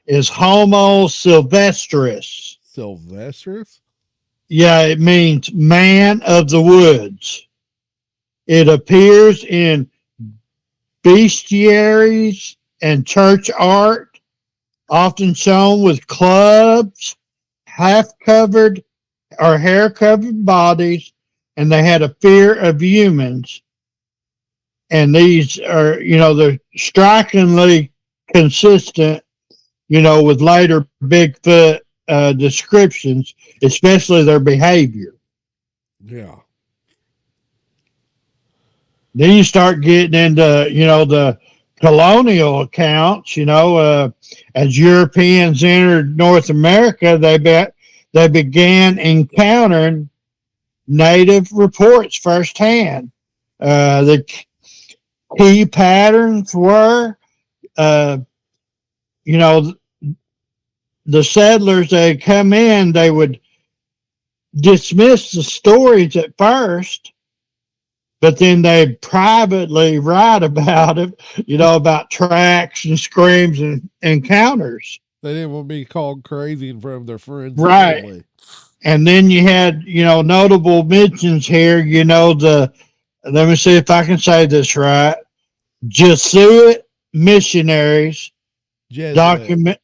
is Homo sylvestris. Sylvestris? Yeah, it means man of the woods. It appears in bestiaries and church art, often shown with clubs, half covered or hair covered bodies, and they had a fear of humans. And these are, they're strikingly consistent, with later Bigfoot descriptions, especially their behavior. Yeah. Then you start getting into, the colonial accounts, as Europeans entered North America, they began encountering native reports firsthand. The key patterns were, the settlers that had come in, they would dismiss the stories at first, but then they'd privately write about it, about tracks and screams and encounters. They didn't want to be called crazy in front of their friends and Right. family. And then you had, notable mentions here, let me see if I can say this right. Jesuit missionaries document.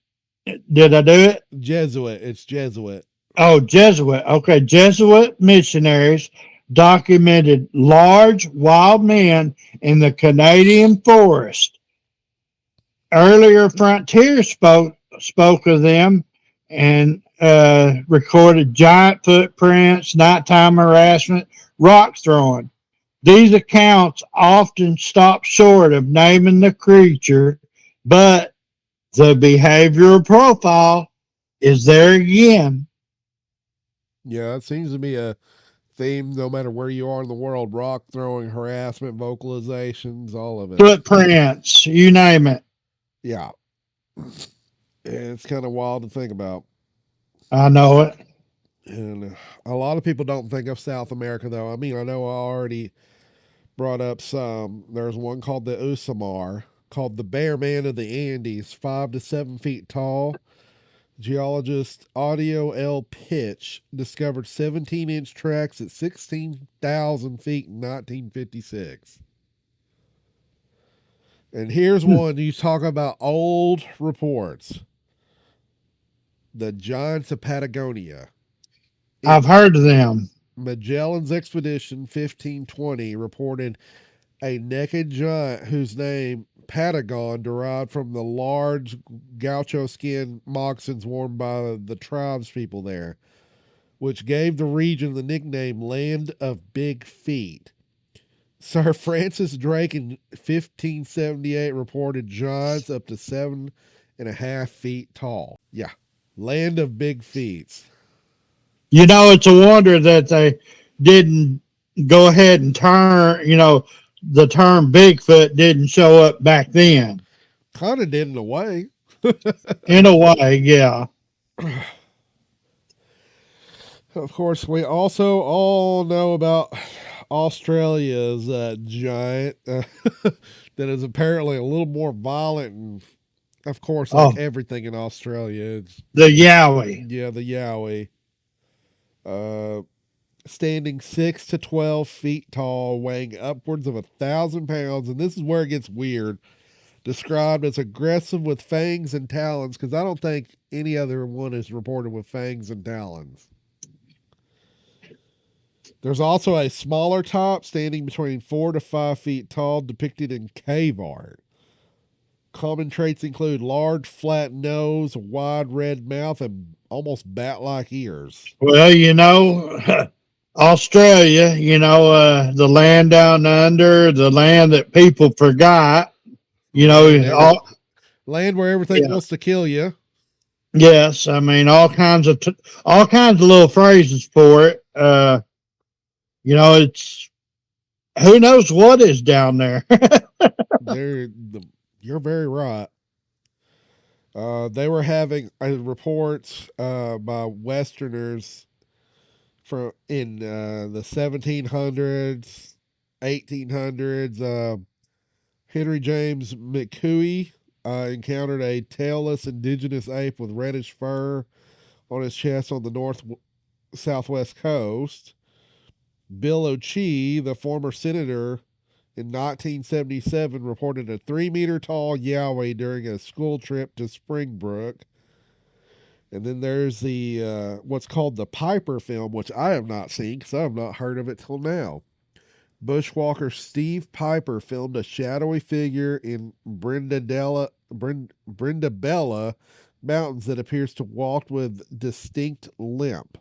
Did I do it? Jesuit. It's Jesuit. Oh, Jesuit. Okay. Jesuit missionaries documented large wild men in the Canadian forest. Earlier frontiers spoke of them and recorded giant footprints, nighttime harassment, rock throwing. These accounts often stop short of naming the creature, but the behavioral profile is there again. Yeah, it seems to be a theme no matter where you are in the world. Rock throwing, harassment, vocalizations, all of it. Footprints, you name it. Yeah. It's kind of wild to think about. I know it. And a lot of people don't think of South America, though. I mean, I know I already brought up some. There's one called the Usamar, called the Bear Man of the Andes, 5 to 7 feet tall. Geologist Audio L. Pitch discovered 17-inch tracks at 16,000 feet in 1956. And here's one. You talk about old reports. The Giants of Patagonia. I've heard of them. Magellan's Expedition 1520 reported a naked giant whose name, Patagon, derived from the large gaucho skin moccasins worn by the tribes people there, which gave the region the nickname Land of Big Feet. Sir Francis Drake in 1578 reported giants up to 7.5 feet tall. Yeah, Land of Big Feet. It's a wonder that they didn't go ahead and turn, the term Bigfoot didn't show up back then. Kind of did in a way. In a way, yeah. Of course, we also all know about Australia's giant that is apparently a little more violent. And of course, like Oh, everything in Australia, it's, the Yowie. yeah, the Yowie. Uh, Standing 6 to 12 feet tall, weighing upwards of 1,000 pounds. And this is where it gets weird. Described as aggressive with fangs and talons, because I don't think any other one is reported with fangs and talons. There's also a smaller top standing between 4 to 5 feet tall, depicted in cave art. Common traits include large, flat nose, a wide red mouth, and almost bat-like ears. Well, Australia, the land down under, the land that people forgot, Land every all, land where everything yeah, wants to kill you. yes, I mean, all kinds of little phrases for it. It's who knows what is down there. They're you're very right. They were having reports by Westerners from in the 1700s, 1800s. Henry James McCooey encountered a tailless indigenous ape with reddish fur on his chest on the southwest coast. Bill O'Chee, the former senator, in 1977 reported a 3 meter tall yowie during a school trip to Springbrook. And then there's the what's called the Piper film, which I have not seen because I have not heard of it till now. Bushwalker Steve Piper filmed a shadowy figure in Brindabella Mountains that appears to walk with distinct limp.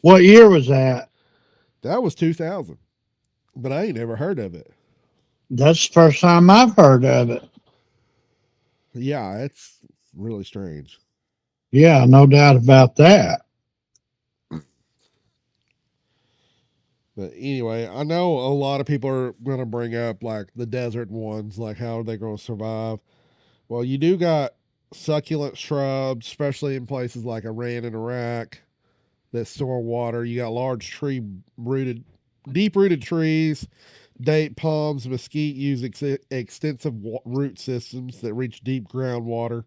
What year was that? That was 2000, but I ain't never heard of it. That's the first time I've heard of it. Yeah, it's really strange. Yeah, no doubt about that. But anyway, I know a lot of people are going to bring up like the desert ones, like how are they going to survive? Well, you do got succulent shrubs, especially in places like Iran and Iraq that store water. You got large deep rooted trees. Date palms, mesquite use extensive root systems that reach deep groundwater.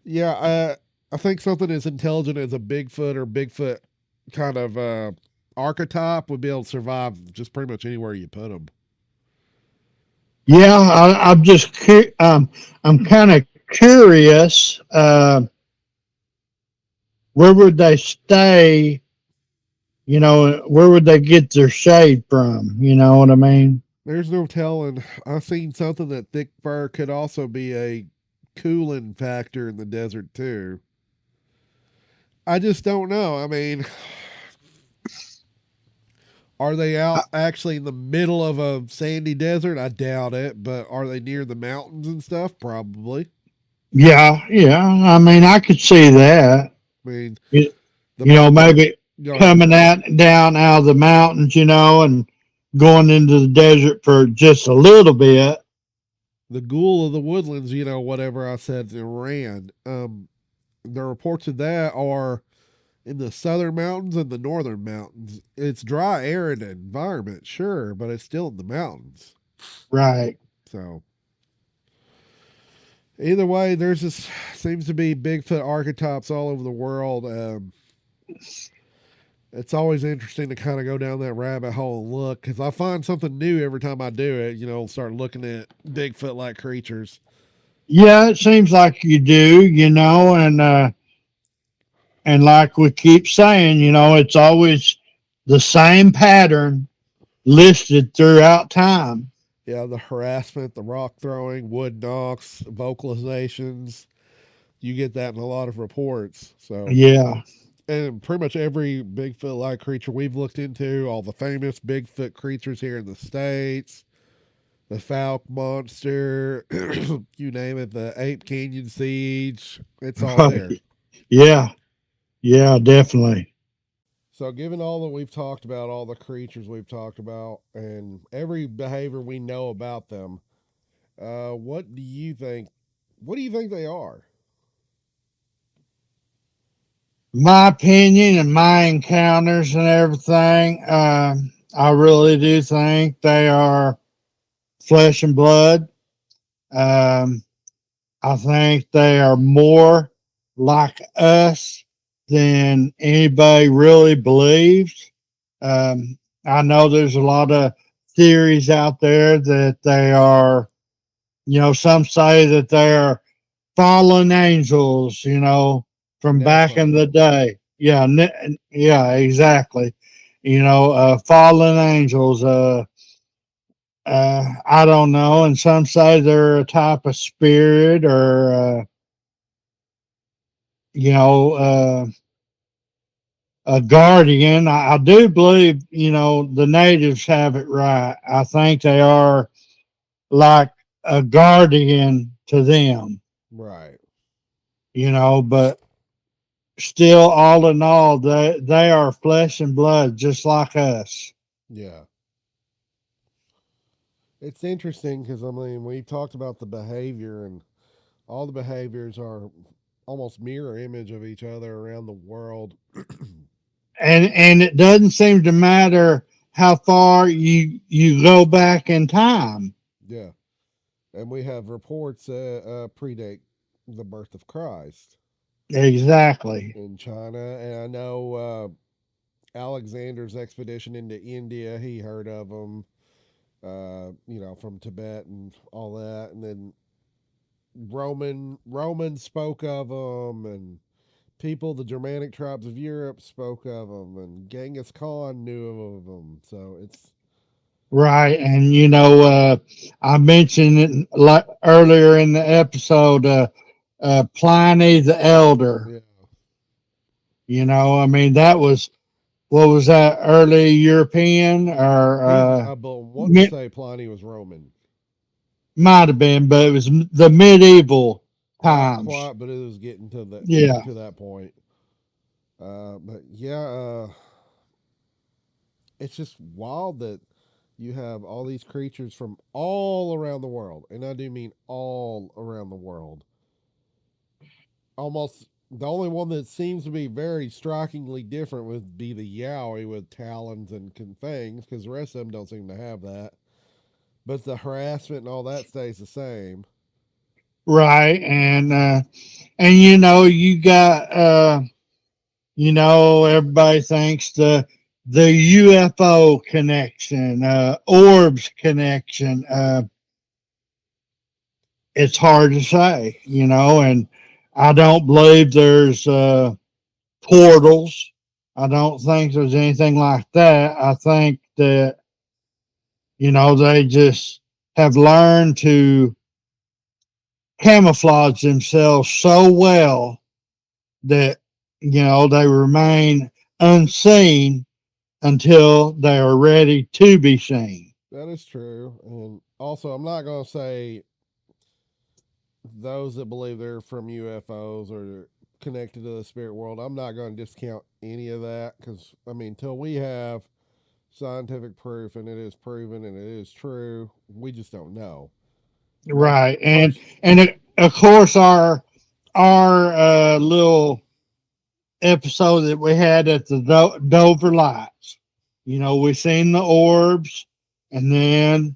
Yeah, I think something as intelligent as a Bigfoot or Bigfoot kind of archetype would be able to survive just pretty much anywhere you put them. Yeah, I'm kind of curious. Where would they stay? Where would they get their shade from? You know what I mean? There's no telling. I've seen something that thick fur could also be a cooling factor in the desert too. I just don't know. I mean, are they Uh, out actually in the middle of a sandy desert? I doubt it. But are they near the mountains and stuff? Probably. yeah, yeah. I mean, I could see that. I mean, You, the mountain. maybe Go ahead. coming down out of the mountains, and going into the desert for just a little bit. The ghoul of the woodlands. Whatever I said in Iran. The reports of that are in the southern mountains and the northern mountains. It's dry, arid environment, sure, but it's still in the mountains. Right. So either way, there's this seems to be Bigfoot archetypes all over the world. It's always interesting to kind of go down that rabbit hole and look because I find something new every time I do it. Start looking at Bigfoot like creatures. Yeah, it seems like you do, and like we keep saying, it's always the same pattern listed throughout time. Yeah, the harassment, the rock throwing, wood knocks, vocalizations. You get that in a lot of reports. So Yeah. and pretty much every Bigfoot like creature we've looked into, all the famous Bigfoot creatures here in the States, the Falk Monster, you name it, the Ape Canyon Siege, it's all there. Yeah. Yeah, definitely. So, given all that we've talked about, all the creatures we've talked about, and every behavior we know about them, what do you think? What do you think they are? my opinion and my encounters and everything, I really do think they are flesh and blood. Um, I think they are more like us than anybody really believes. Um, I know there's a lot of theories out there that they are, some say that they are fallen angels, from back in the Nephilim. day. Yeah, yeah, exactly. Fallen angels. I don't know, and some say they're a type of spirit or, you know, uh, a guardian. I do believe, the natives have it right. I think they are like a guardian to them, Right. but still, all in all, they are flesh and blood, just like us. Yeah. It's interesting because I mean we talked about the behavior, and all the behaviors are almost mirror image of each other around the world. And it doesn't seem to matter how far you go back in time. Yeah. And we have reports predate the birth of Christ Exactly. in China, and I know Alexander's expedition into India. He heard of them, from Tibet and all that, and then Romans spoke of them, and people, the Germanic tribes of Europe, spoke of them, and Genghis Khan knew of them. So it's Right. And, I mentioned it earlier in the episode, Pliny the Elder. yeah. I mean, that was, what was that, early European or I want to say Pliny was Roman. might have been, but it was the medieval Not times. quite, but it was getting Yeah. to that point. But yeah, it's just wild that you have all these creatures from all around the world, and I do mean all around the world. Almost the only one that seems to be very strikingly different would be the Yowie with talons and fangs, because the rest of them don't seem to have that. But the harassment and all that stays the same. Right. And you got, everybody thinks the UFO connection, orbs connection. It's hard to say, and I don't believe there's portals. I don't think there's anything like that. I think that, they just have learned to camouflage themselves so well that, they remain unseen until they are ready to be seen. That is true. And also, I'm not going to say those that believe they're from UFOs or connected to the spirit world. I'm not going to discount any of that because, I mean, until we have scientific proof and it is proven and it is true, we just don't know. But Right. And, pers- of course, our little episode that we had at the Dover Lights, we seen the orbs, and then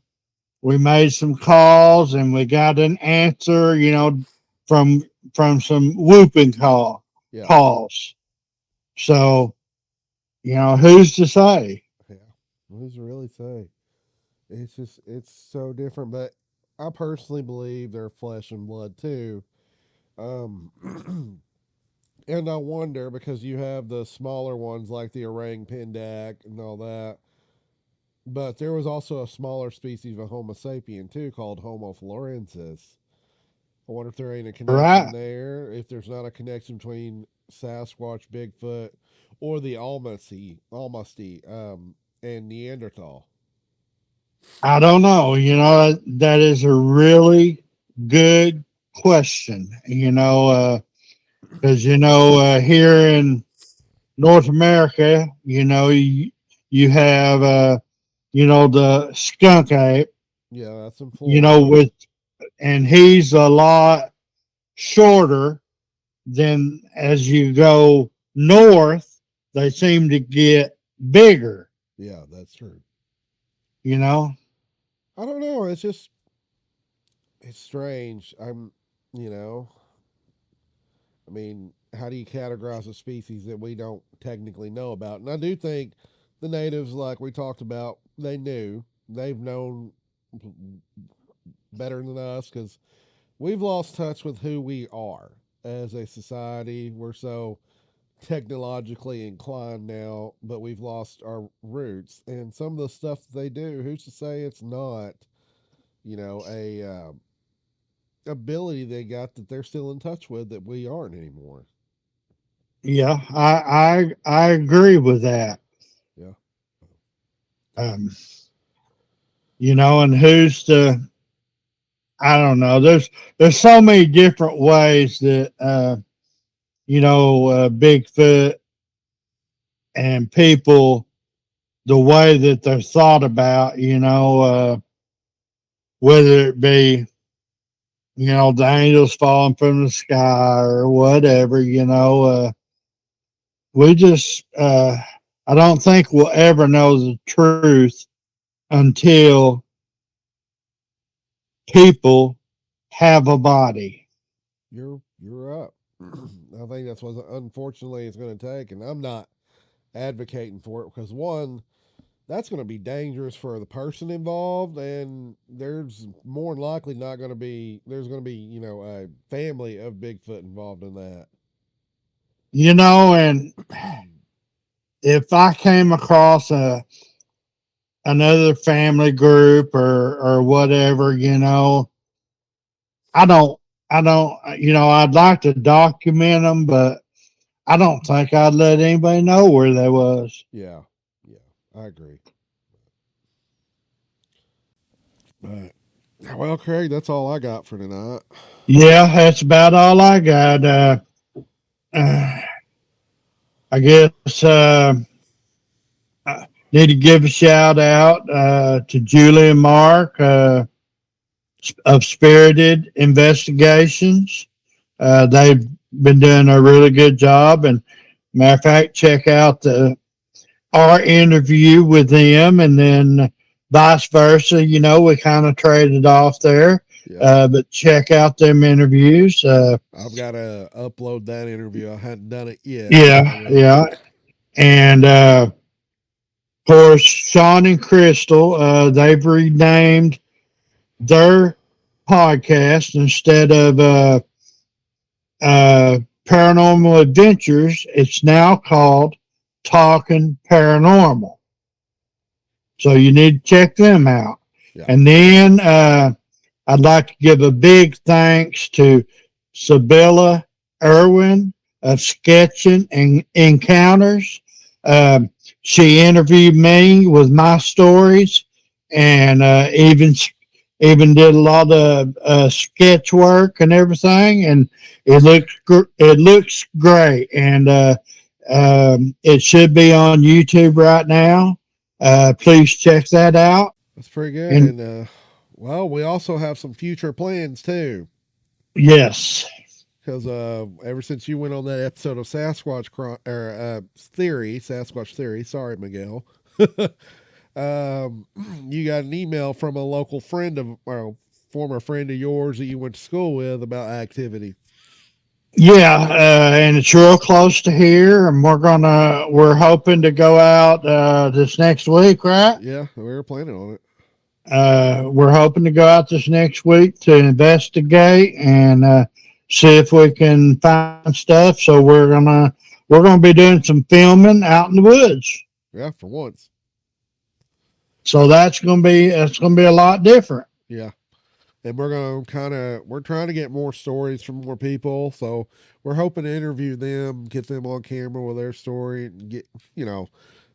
we made some calls and we got an answer, from some whooping yeah, calls. So, who's to say? yeah. Who's to really say? It's so different. But I personally believe they're flesh and blood too. Um, and I wonder because you have the smaller ones like the orang pendak and all that. But there was also a smaller species of Homo sapien too called Homo florensis. I wonder if there ain't a connection Right. there, if there's not a connection between Sasquatch, Bigfoot, or the Almasty, and Neanderthal. I don't know. That is a really good question, because, here in North America, you have, the skunk ape, Yeah, that's in Florida. with, and he's a lot shorter than as you go. north, they seem to get bigger, Yeah, that's true. you know? I don't know. It's just it's strange. You know, I mean, how do you categorize a species that we don't technically know about? And I do think the natives, like we talked about, they knew. They've known better than us because we've lost touch with who we are as a society. We're so technologically inclined now, but we've lost our roots. And some of the stuff that they do, who's to say it's not, a ability they got that they're still in touch with that we aren't anymore. Yeah, I agree with that. Yeah. Um, and who's the I don't know. There's so many different ways that Bigfoot and people, the way that they're thought about, whether it be the angels falling from the sky or whatever, we just I don't think we'll ever know the truth until people have a body. You're up. I think that's what unfortunately it's going to take, and I'm not advocating for it because one, that's going to be dangerous for the person involved, and there's more than likely not going to be there's going to be a family of Bigfoot involved in that. And if I came across another family group or whatever, I don't I don't I'd like to document them, but I don't think I'd let anybody know where they was. Yeah, yeah, I agree. But well, Craig, that's all I got for tonight. Yeah, that's about all I got. Uh, I guess I need to give a shout out to Julie and Mark of Spirited Investigations. They've been doing a really good job, and matter of fact, check out our interview with them, and then vice versa. We kind of traded off there, Yeah, but check out them interviews. I've got to upload that interview. I hadn't done it yet, but I Yeah, will. yeah, and of course, Sean and Crystal, they've renamed their podcast instead of Paranormal Adventures. It's now called Talking Paranormal. So you need to check them out. Yeah, And then I'd like to give a big thanks to Sibylla Irwin of Sketching and Encounters. Um, she interviewed me with my stories, and even did a lot of sketch work and everything, and it looks great, and it should be on YouTube right now. Please check that out. that's pretty good. And And well, we also have some future plans too. yes, Because ever since you went on that episode of Sasquatch theory. Sorry, Miguel. You got an email from a local friend of, or former friend of yours that you went to school with about activity. yeah, and it's real close to here, and we're hoping to go out this next week, right? Yeah, we were planning on it. We're hoping to go out this next week to investigate and see if we can find stuff. So we're gonna be doing some filming out in the woods. Yeah, for once. So that's gonna be a lot different. Yeah. And we're trying to get more stories from more people. So we're hoping to interview them, get them on camera with their story, and get,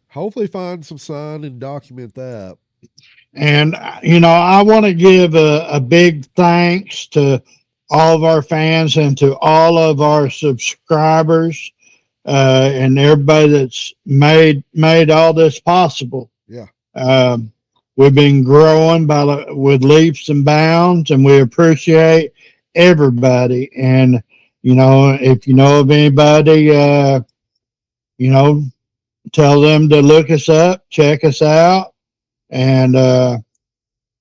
hopefully find some sign and document that. And I want to give a big thanks to all of our fans and to all of our subscribers and everybody that's made all this possible. Yeah. Um, we've been growing with leaps and bounds, and we appreciate everybody. And if you know of anybody you know, tell them to look us up, check us out. And,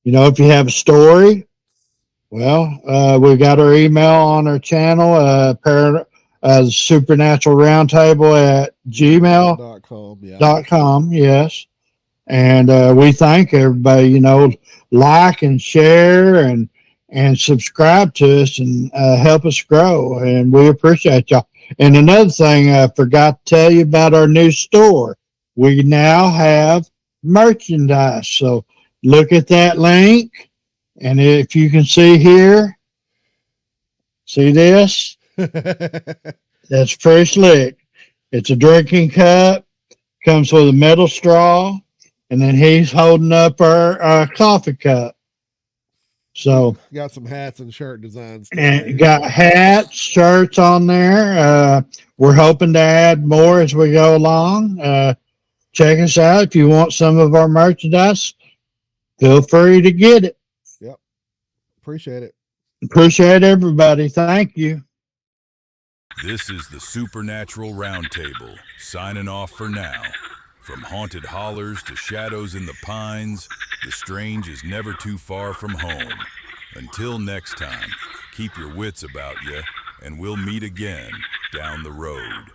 if you have a story, well, we got our email on our channel, Supernatural Roundtable at gmail.com. gmail.com. Yeah. Yes. And we thank everybody, like and share and subscribe to us and help us grow. And we appreciate y'all. And another thing I forgot to tell you about our new store. We now have merchandise. So look at that link. And if you can see here, see this? That's pretty slick. It's a drinking cup, comes with a metal straw, and then he's holding up our coffee cup. So got some hats and shirt designs too. And got hats, shirts on there. We're hoping to add more as we go along. Check us out. If you want some of our merchandise, feel free to get it. Yep. Appreciate it. Appreciate everybody. Thank you. This is the Supernatural Roundtable, signing off for now. From haunted hollers to shadows in the pines, the strange is never too far from home. Until next time, keep your wits about you, and we'll meet again down the road.